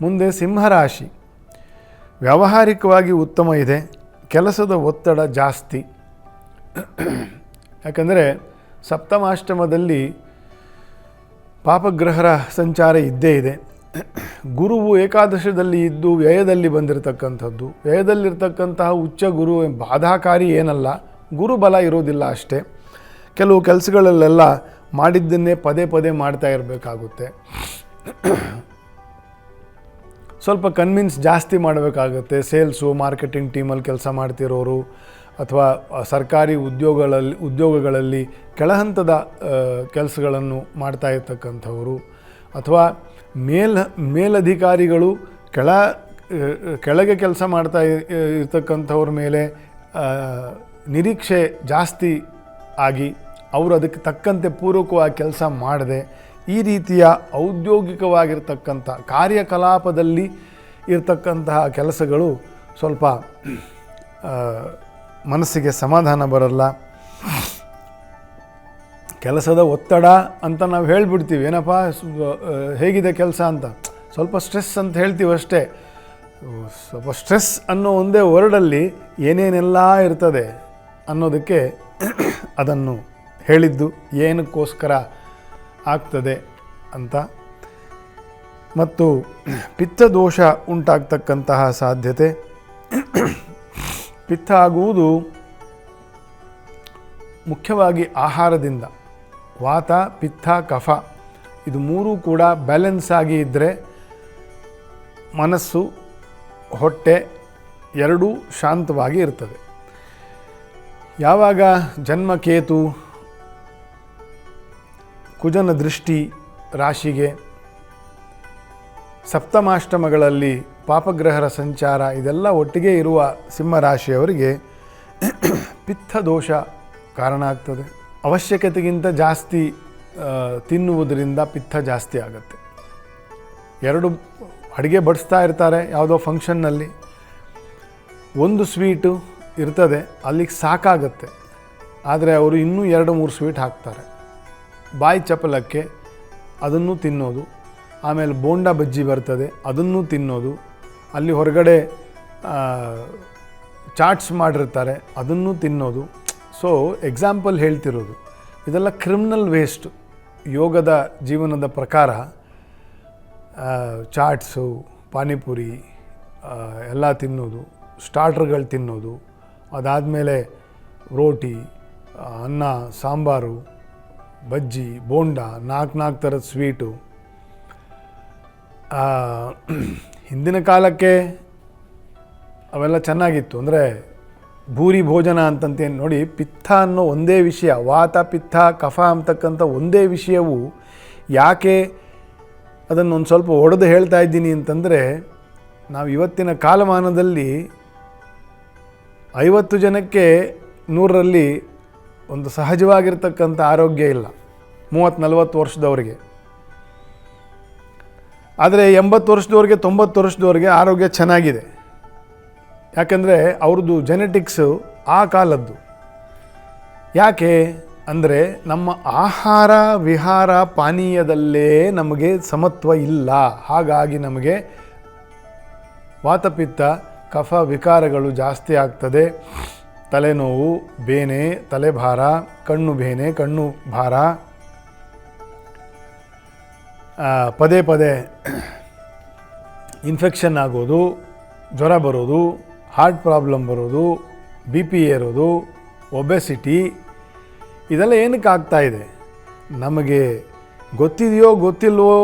ಮುಂದೆ ಸಿಂಹರಾಶಿ. ವ್ಯಾವಹಾರಿಕವಾಗಿ ಉತ್ತಮ ಇದೆ, ಕೆಲಸದ ಒತ್ತಡ ಜಾಸ್ತಿ. ಯಾಕಂದರೆ ಸಪ್ತಮಾಷ್ಟಮದಲ್ಲಿ ಪಾಪಗ್ರಹರ ಸಂಚಾರ ಇದ್ದೇ ಇದೆ. ಗುರುವು ಏಕಾದಶದಲ್ಲಿ ಇದ್ದು ವ್ಯಯದಲ್ಲಿ ಬಂದಿರತಕ್ಕಂಥದ್ದು. ವ್ಯಯದಲ್ಲಿರ್ತಕ್ಕಂತಹ ಉಚ್ಚ ಗುರು ಬಾಧಾಕಾರಿ ಏನಲ್ಲ, ಗುರುಬಲ ಇರೋದಿಲ್ಲ ಅಷ್ಟೇ. ಕೆಲವು ಕೆಲಸಗಳಲ್ಲೆಲ್ಲ ಮಾಡಿದ್ದನ್ನೇ ಪದೇ ಪದೇ ಮಾಡ್ತಾ ಇರಬೇಕಾಗುತ್ತೆ. ಸ್ವಲ್ಪ ಕನ್ವಿನ್ಸ್ ಜಾಸ್ತಿ ಮಾಡಬೇಕಾಗುತ್ತೆ. ಸೇಲ್ಸು ಮಾರ್ಕೆಟಿಂಗ್ ಟೀಮಲ್ಲಿ ಕೆಲಸ ಮಾಡ್ತಿರೋರು ಅಥವಾ ಸರ್ಕಾರಿ ಉದ್ಯೋಗಗಳಲ್ಲಿ ಕೆಳಹಂತದ ಕೆಲಸಗಳನ್ನು ಮಾಡ್ತಾ ಇರ್ತಕ್ಕಂಥವರು ಅಥವಾ ಮೇಲಧಿಕಾರಿಗಳು ಕೆಳಗೆ ಕೆಲಸ ಮಾಡ್ತಾ ಇರ್ತಕ್ಕಂಥವ್ರ ಮೇಲೆ ನಿರೀಕ್ಷೆ ಜಾಸ್ತಿ ಆಗಿ ಅವರು ಅದಕ್ಕೆ ತಕ್ಕಂತೆ ಪೂರಕವಾಗಿ ಕೆಲಸ ಮಾಡದೆ ಈ ರೀತಿಯ ಔದ್ಯೋಗಿಕವಾಗಿರ್ತಕ್ಕಂಥ ಕಾರ್ಯಕಲಾಪದಲ್ಲಿ ಇರ್ತಕ್ಕಂತಹ ಕೆಲಸಗಳು ಸ್ವಲ್ಪ ಮನಸ್ಸಿಗೆ ಸಮಾಧಾನ ಬರಲ್ಲ. ಕೆಲಸದ ಒತ್ತಡ ಅಂತ ನಾವು ಹೇಳಿಬಿಡ್ತೀವಿ, ಏನಪ್ಪ ಹೇಗಿದೆ ಕೆಲಸ ಅಂತ, ಸ್ವಲ್ಪ ಸ್ಟ್ರೆಸ್ ಅಂತ ಹೇಳ್ತೀವಿ ಅಷ್ಟೇ. ಸ್ವಲ್ಪ ಸ್ಟ್ರೆಸ್ ಅನ್ನೋ ಒಂದೇ ವರ್ಡಲ್ಲಿ ಏನೇನೆಲ್ಲ ಇರ್ತದೆ ಅನ್ನೋದಕ್ಕೆ ಅದನ್ನು ಹೇಳಿದ್ದು, ಏನಕ್ಕೋಸ್ಕರ ಆಗ್ತದೆ ಅಂತ. ಮತ್ತು ಪಿತ್ತದೋಷ ಉಂಟಾಗ್ತಕ್ಕಂತಹ ಸಾಧ್ಯತೆ. ಪಿತ್ತ ಆಗುವುದು ಮುಖ್ಯವಾಗಿ ಆಹಾರದಿಂದ. ವಾತ, ಪಿತ್ತ, ಕಫ ಇದು ಮೂರೂ ಕೂಡ ಬ್ಯಾಲೆನ್ಸ್ ಆಗಿ ಇದ್ದರೆ ಮನಸ್ಸು, ಹೊಟ್ಟೆ ಎರಡೂ ಶಾಂತವಾಗಿ ಇರ್ತದೆ. ಯಾವಾಗ ಜನ್ಮಕೇತು, ಕುಜನ ದೃಷ್ಟಿ ರಾಶಿಗೆ, ಸಪ್ತಮಾಷ್ಟಮಗಳಲ್ಲಿ ಪಾಪಗ್ರಹರ ಸಂಚಾರ ಇದೆಲ್ಲ ಒಟ್ಟಿಗೆ ಇರುವ ಸಿಂಹರಾಶಿಯವರಿಗೆ ಪಿತ್ತದೋಷ ಕಾರಣ ಆಗ್ತದೆ. ಅವಶ್ಯಕತೆಗಿಂತ ಜಾಸ್ತಿ ತಿನ್ನುವುದರಿಂದ ಪಿತ್ತ ಜಾಸ್ತಿ ಆಗುತ್ತೆ. ಎರಡು ಅಡುಗೆ ಬಡಿಸ್ತಾ ಇರ್ತಾರೆ ಯಾವುದೋ ಫಂಕ್ಷನ್ನಲ್ಲಿ, ಒಂದು ಸ್ವೀಟು ಇರ್ತದೆ, ಅಲ್ಲಿಗೆ ಸಾಕಾಗತ್ತೆ. ಆದರೆ ಅವರು ಇನ್ನೂ 2-3 ಸ್ವೀಟ್ ಹಾಕ್ತಾರೆ. ಬಾಯಿ ಚಪಲಕ್ಕೆ ಅದನ್ನು ತಿನ್ನೋದು, ಆಮೇಲೆ ಬೋಂಡ ಬಜ್ಜಿ ಬರ್ತದೆ ಅದನ್ನು ತಿನ್ನೋದು, ಅಲ್ಲಿ ಹೊರಗಡೆ ಚಾಟ್ಸ್ ಮಾಡಿರ್ತಾರೆ ಅದನ್ನು ತಿನ್ನೋದು. ಸೊ ಎಕ್ಸಾಂಪಲ್ ಹೇಳ್ತಿರೋದು, ಇದೆಲ್ಲ ಕ್ರಿಮಿನಲ್ ವೇಸ್ಟ್. ಯೋಗದ ಜೀವನದ ಪ್ರಕಾರ ಚಾಟ್ಸು, ಪಾನಿಪುರಿ ಎಲ್ಲ ತಿನ್ನೋದು, ಸ್ಟಾರ್ಟರ್ಗಳು ತಿನ್ನೋದು, ಅದಾದಮೇಲೆ ರೋಟಿ, ಅನ್ನ, ಸಾಂಬಾರು, ಬಜ್ಜಿ, ಬೋಂಡ, 4 ಥರದ ಸ್ವೀಟು. ಹಿಂದಿನ ಕಾಲಕ್ಕೆ ಅವೆಲ್ಲ ಚೆನ್ನಾಗಿತ್ತು. ಅಂದರೆ ಭೂರಿ ಭೋಜನ ಅಂತಂತೇನು ನೋಡಿ, ಪಿತ್ತ ಅನ್ನೋ ಒಂದೇ ವಿಷಯ, ವಾತ, ಪಿತ್ತ, ಕಫ ಅಂತಕ್ಕಂಥ ಒಂದೇ ವಿಷಯವು ಯಾಕೆ ಅದನ್ನೊಂದು ಸ್ವಲ್ಪ ಒಡೆದು ಹೇಳ್ತಾ ಇದ್ದೀನಿ ಅಂತಂದರೆ, ನಾವು ಇವತ್ತಿನ ಕಾಲಮಾನದಲ್ಲಿ 50 ಜನಕ್ಕೆ 100ರಲ್ಲಿ ಒಂದು ಸಹಜವಾಗಿರ್ತಕ್ಕಂಥ ಆರೋಗ್ಯ ಇಲ್ಲ 30-40 ವರ್ಷದವರಿಗೆ. ಆದರೆ 80 ವರ್ಷದವ್ರಿಗೆ 90 ವರ್ಷದವ್ರಿಗೆ ಆರೋಗ್ಯ ಚೆನ್ನಾಗಿದೆ. ಯಾಕಂದರೆ ಅವ್ರದ್ದು ಜೆನೆಟಿಕ್ಸು ಆ ಕಾಲದ್ದು. ಯಾಕೆ ಅಂದರೆ ನಮ್ಮ ಆಹಾರ ವಿಹಾರ ಪಾನೀಯದಲ್ಲೇ ನಮಗೆ ಸಮತ್ವ ಇಲ್ಲ. ಹಾಗಾಗಿ ನಮಗೆ ವಾತಪಿತ್ತ ಕಫ ವಿಕಾರಗಳು ಜಾಸ್ತಿ ಆಗ್ತದೆ. ತಲೆನೋವು, ಬೇನೆ, ತಲೆಭಾರ, ಕಣ್ಣು ಬೇನೆ, ಕಣ್ಣು ಭಾರ, ಪದೇ ಪದೇ ಇನ್ಫೆಕ್ಷನ್ ಆಗೋದು, ಜ್ವರ ಬರೋದು, ಹಾರ್ಟ್ ಪ್ರಾಬ್ಲಮ್ ಬರೋದು, BP ಏರೋದು, ಒಬೆಸಿಟಿ, ಇದೆಲ್ಲ ಏನಕ್ಕೆ ಆಗ್ತಾಯಿದೆ? ನಮಗೆ ಗೊತ್ತಿದೆಯೋ ಗೊತ್ತಿಲ್ವೋ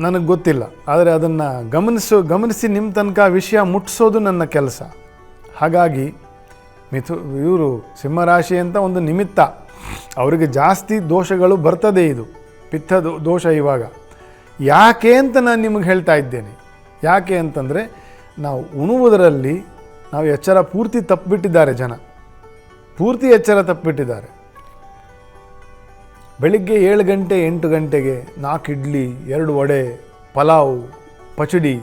ನನಗೆ ಗೊತ್ತಿಲ್ಲ. ಆದರೆ ಅದನ್ನು ಗಮನಿಸಿ ನಿಮ್ಮ ತನಕ ವಿಷಯ ಮುಟ್ಟಿಸೋದು ನನ್ನ ಕೆಲಸ. ಹಾಗಾಗಿ ಇವರು ಸಿಂಹರಾಶಿ ಅಂತ ಒಂದು ನಿಮಿತ್ತ, ಅವರಿಗೆ ಜಾಸ್ತಿ ದೋಷಗಳು ಬರ್ತದೆ. ಇದು ಪಿತ್ತ ದೋಷ. ಇವಾಗ ಯಾಕೆ ಅಂತ ನಾನು ನಿಮಗೆ ಹೇಳ್ತಾ ಇದ್ದೇನೆ. ಯಾಕೆ ಅಂತಂದರೆ, ನಾವು ಉಣುವುದರಲ್ಲಿ ನಾವು ಎಚ್ಚರ ಪೂರ್ತಿ ತಪ್ಪಿಬಿಟ್ಟಿದ್ದಾರೆ. ಜನ ಪೂರ್ತಿ ಎಚ್ಚರ ತಪ್ಪಿಬಿಟ್ಟಿದ್ದಾರೆ. ಬೆಳಿಗ್ಗೆ 7 ಗಂಟೆ 8 ಗಂಟೆಗೆ 4 ಇಡ್ಲಿ, 2 ವಡೆ, ಪಲಾವ್, ಪಚಡಿ,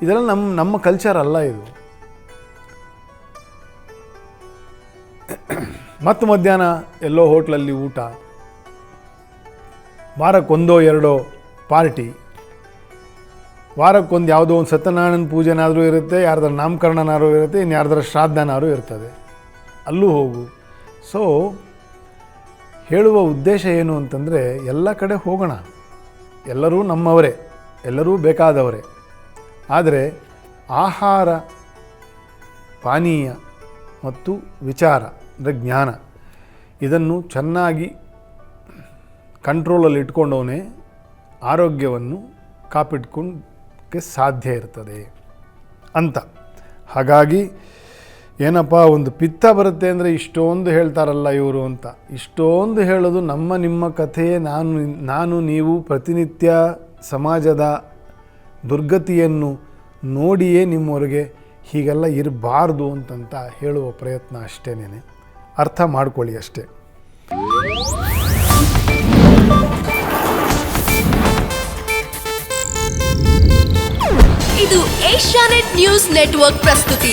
ಇದೆಲ್ಲ ನಮ್ಮ ಕಲ್ಚರ್ ಅಲ್ಲ ಇದು. ಮತ್ತು ಮಧ್ಯಾಹ್ನ ಎಲ್ಲೋ ಹೋಟ್ಲಲ್ಲಿ ಊಟ, ವಾರಕ್ಕೆ 1-2 ಪಾರ್ಟಿ, ವಾರಕ್ಕೊಂದು ಯಾವುದೋ ಒಂದು ಸತ್ಯನಾರಾಯಣ ಪೂಜೆನಾದರೂ ಇರುತ್ತೆ, ಯಾರ್ದಾರ ನಾಮಕರಣನಾದ್ರೂ ಇರುತ್ತೆ, ಇನ್ನು ಯಾರ್ದಾರ ಶ್ರಾದ್ದನಾದ್ರೂ ಇರ್ತದೆ, ಅಲ್ಲೂ ಹೋಗು. ಸೊ ಹೇಳುವ ಉದ್ದೇಶ ಏನು ಅಂತಂದರೆ, ಎಲ್ಲ ಕಡೆ ಹೋಗೋಣ, ಎಲ್ಲರೂ ನಮ್ಮವರೇ, ಎಲ್ಲರೂ ಬೇಕಾದವರೇ. ಆದರೆ ಆಹಾರ ಪಾನೀಯ ಮತ್ತು ವಿಚಾರ ಅಂದರೆ ಜ್ಞಾನ, ಇದನ್ನು ಚೆನ್ನಾಗಿ ಕಂಟ್ರೋಲಲ್ಲಿ ಇಟ್ಕೊಂಡವನೇ ಆರೋಗ್ಯವನ್ನು ಕಾಪಿಟ್ಕೊಂಡಕ್ಕೆ ಸಾಧ್ಯ ಇರ್ತದೆ ಅಂತ. ಹಾಗಾಗಿ ಏನಪ್ಪ, ಒಂದು ಪಿತ್ತ ಬರುತ್ತೆ ಅಂದರೆ ಇಷ್ಟೊಂದು ಹೇಳ್ತಾರಲ್ಲ ಇವರು ಅಂತ. ಇಷ್ಟೊಂದು ಹೇಳೋದು ನಮ್ಮ ನಿಮ್ಮ ಕಥೆಯೇ. ನಾನು ನೀವು ಪ್ರತಿನಿತ್ಯ ಸಮಾಜದ ದುರ್ಗತಿಯನ್ನು ನೋಡಿಯೇ ನಿಮ್ಮವರೆಗೆ ಹೀಗೆಲ್ಲ ಇರಬಾರ್ದು ಅಂತಂತ ಹೇಳುವ ಪ್ರಯತ್ನ ಅಷ್ಟೇನೆ. ಅರ್ಥ ಮಾಡ್ಕೊಳ್ಳಿ ಅಷ್ಟೇ. ಇದು ಏಷ್ಯಾನೆಟ್ ನ್ಯೂಸ್ ನೆಟ್ವರ್ಕ್ ಪ್ರಸ್ತುತಿ.